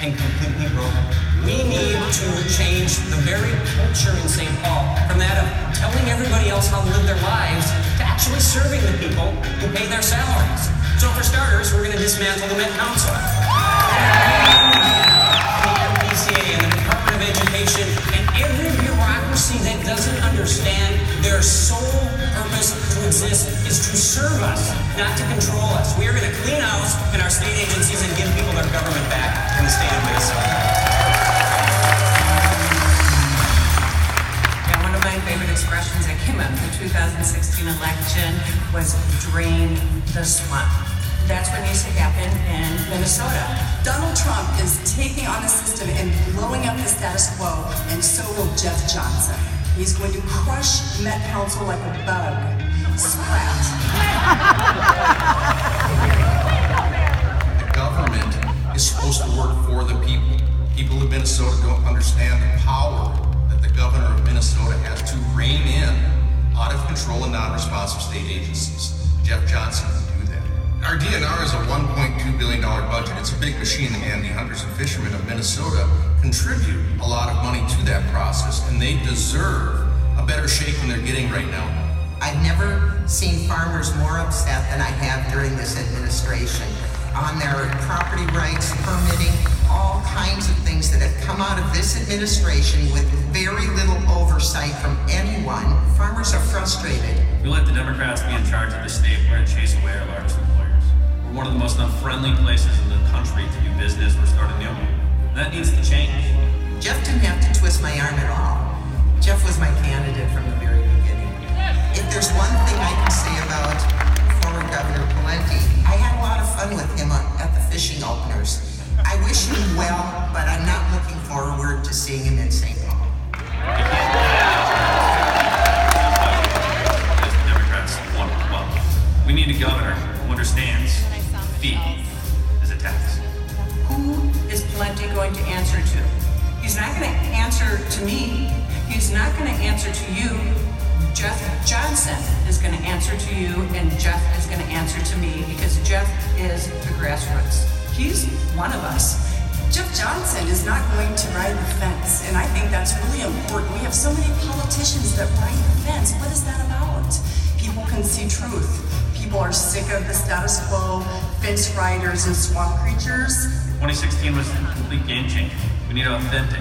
and completely broken. We need to change the very culture in St. Paul from that of telling everybody else how to live their lives to actually serving the people who pay their salaries. So for starters, we're going to dismantle the Met Council. The MPCA and the Department of Education and every bureaucracy that doesn't understand their sole purpose to exist is to serve us, not to control us. We are going to clean house in our state agencies and give people their government back in the state of Minnesota. Yeah, one of my favorite expressions that came out of the 2016 election was drain the swamp. That's what needs to happen in Minnesota. Donald Trump is taking on the system and blowing up the status quo, and so will Jeff Johnson. He's going to crush Met Council like a bug. Splat. The government is supposed to work for the people. People of Minnesota don't understand the power that the governor of Minnesota has to rein in out of control and non-responsive state agencies. Jeff Johnson can do that. Our DNR is a $1.2 billion budget. It's a big machine, and the hunters and fishermen of Minnesota contribute a lot of money to that process, and they deserve a better shake than they're getting right now. I've never seen farmers more upset than I have during this administration on their property rights, permitting, all kinds of things that have come out of this administration with very little oversight from anyone. Farmers are frustrated. If we let the Democrats be in charge of the state, we're going to chase away our largest employers. We're one of the most unfriendly places in the country to do business. We're starting new. That needs to change. Jeff didn't have to twist my arm at all. Jeff was my candidate from the very beginning. If there's one thing I can say about former Governor Pawlenty, I had a lot of fun with him at the fishing openers. I wish him well, but I'm not looking forward to seeing him in St. Paul. As the Democrats want well. We need a governor who understands fee is a tax. Who is Pawlenty going to answer to? He's not going to answer to me. He's not going to answer to you. Jeff Johnson is going to answer to you, and Jeff is going to answer to me because Jeff is the grassroots. He's one of us. Jeff Johnson is not going to ride the fence, and I think that's really important. We have so many politicians that ride the fence. What is that about? People can see truth. People are sick of the status quo, fence riders and swamp creatures. 2016 was a complete game changer. We need authentic,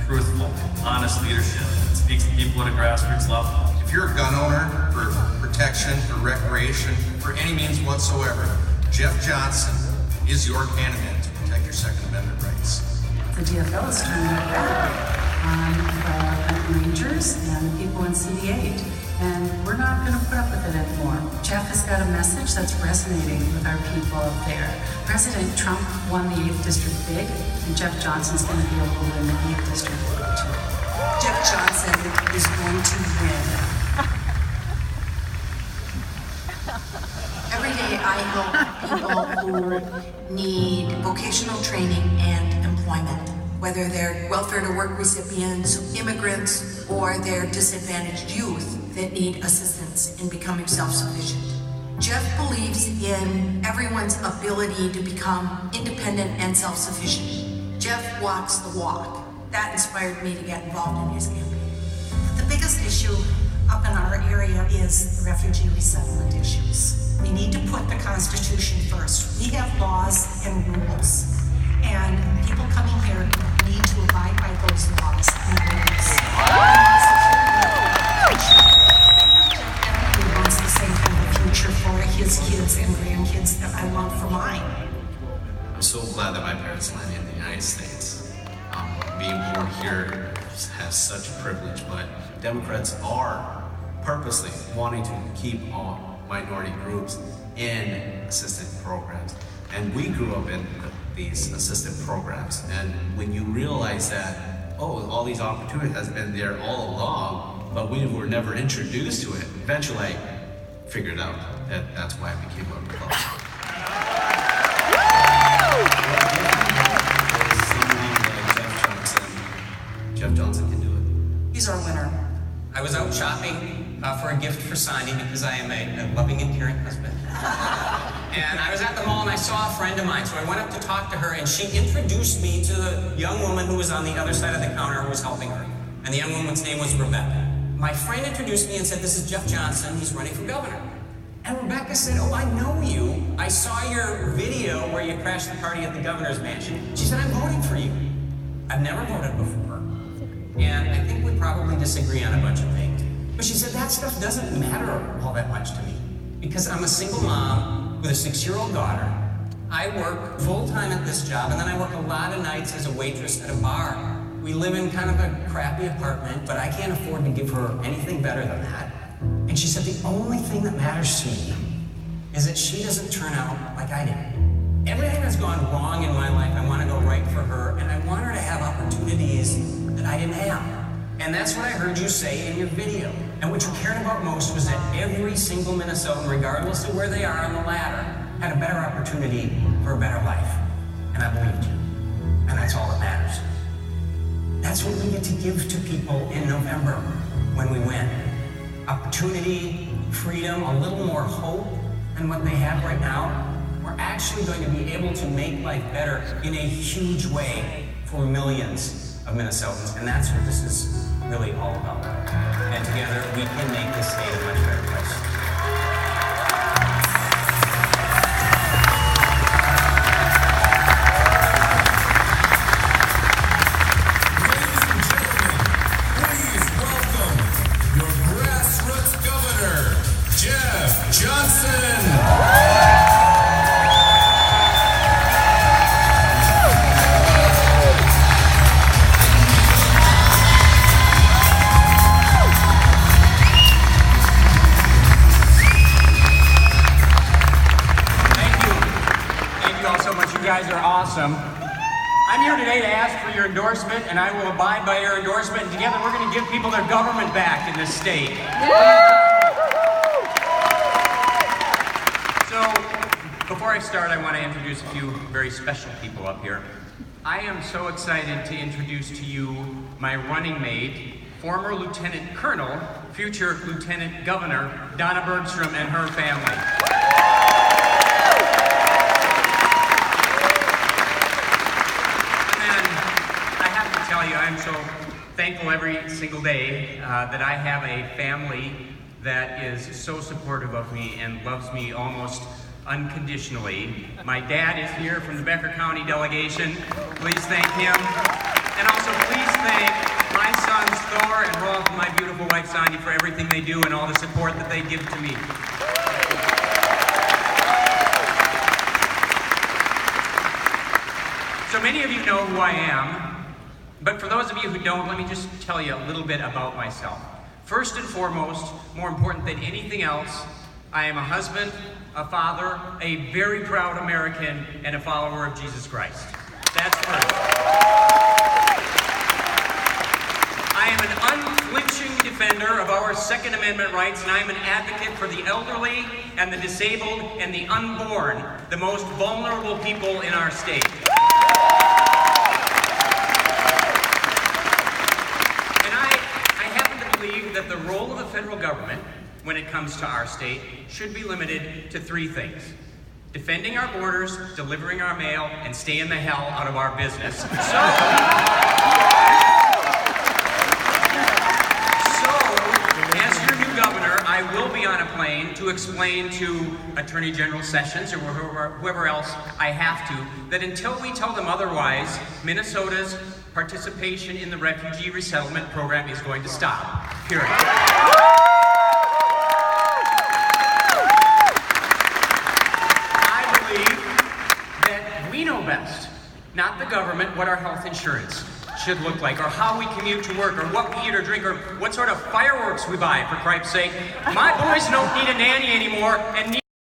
truthful, honest leadership that speaks to people at a grassroots level. If you're a gun owner for protection, for recreation, for any means whatsoever, Jeff Johnson is your candidate to protect your Second Amendment rights. The DFL is turning their back on the Rangers and the people in CD8, and we're not going to put up with it anymore. Jeff has got a message that's resonating with our people up there. President Trump won the 8th district big, and Jeff Johnson's going to be able to win the 8th district big too. Jeff Johnson is going to win. Every day I help people who need vocational training and employment, whether they're welfare to work recipients, immigrants, or they're disadvantaged youth that need assistance in becoming self-sufficient. Jeff believes in everyone's ability to become independent and self-sufficient. Jeff walks the walk. That inspired me to get involved in his campaign. The biggest issue up in our area is the refugee resettlement issues. We need to put the Constitution first. We have laws and rules, and people coming here need to abide by those laws and rules. Everybody wants the same kind of future for his kids and grandkids that I want for mine. I'm so glad that my parents landed in the United States. Being born here has such a privilege, but Democrats are purposely wanting to keep all minority groups in assisted programs. And we grew up in these assisted programs. And when you realize that, oh, all these opportunities has been there all along, but we were never introduced to it, eventually I figured out that that's why I became a Republican. Jeff Johnson can do it. He's our winner. I was out shopping for a gift for Sandy because I am a loving and caring husband. And I was at the mall and I saw a friend of mine, so I went up to talk to her and she introduced me to the young woman who was on the other side of the counter who was helping her. And the young woman's name was Rebecca. My friend introduced me and said, "This is Jeff Johnson, he's running for governor." And Rebecca said, "Oh, I know you. I saw your video where you crashed the party at the governor's mansion." She said, "I'm voting for you." I've never voted before. And I think we probably disagree on a bunch of things. But she said, that stuff doesn't matter all that much to me. Because I'm a single mom with a 6-year-old daughter. I work full-time at this job, and then I work a lot of nights as a waitress at a bar. We live in kind of a crappy apartment, but I can't afford to give her anything better than that. And she said, the only thing that matters to me is that she doesn't turn out like I did. Everything that's gone wrong in my life, I want to go right for her, and I want her to have opportunities that I didn't have. And that's what I heard you say in your video. And what you cared about most was that every single Minnesotan, regardless of where they are on the ladder, had a better opportunity for a better life. And I believed you. And that's all that matters. That's what we get to give to people in November when we win. Opportunity, freedom, a little more hope than what they have right now. We're actually going to be able to make life better in a huge way for millions of Minnesotans. And that's what this is really all about. And together we can make this state a much better place. I'm here today to ask for your endorsement, and I will abide by your endorsement, and together we're going to give people their government back in this state. So, before I start, I want to introduce a few very special people up here. I am so excited to introduce to you my running mate, former Lieutenant Colonel, future Lieutenant Governor, Donna Bergstrom and her family. I'm so thankful every single day that I have a family that is so supportive of me and loves me almost unconditionally. My dad is here from the Becker County delegation. Please thank him. And also please thank my sons Thor and Rolf and my beautiful wife Sonia for everything they do and all the support that they give to me. So many of you know who I am. But for those of you who don't, let me just tell you a little bit about myself. First and foremost, more important than anything else, I am a husband, a father, a very proud American, and a follower of Jesus Christ. That's first. I am an unflinching defender of our Second Amendment rights, and I am an advocate for the elderly and the disabled and the unborn, the most vulnerable people in our state. That the role of the federal government, when it comes to our state, should be limited to 3 things. Defending our borders, delivering our mail, and staying the hell out of our business. So as your new governor, I will be on a plane to explain to Attorney General Sessions or whoever else I have to, that until we tell them otherwise, Minnesota's participation in the refugee resettlement program is going to stop. Period. I believe that we know best, not the government, what our health insurance should look like, or how we commute to work, or what we eat or drink, or what sort of fireworks we buy, for Christ's sake. My boys don't need a nanny anymore, and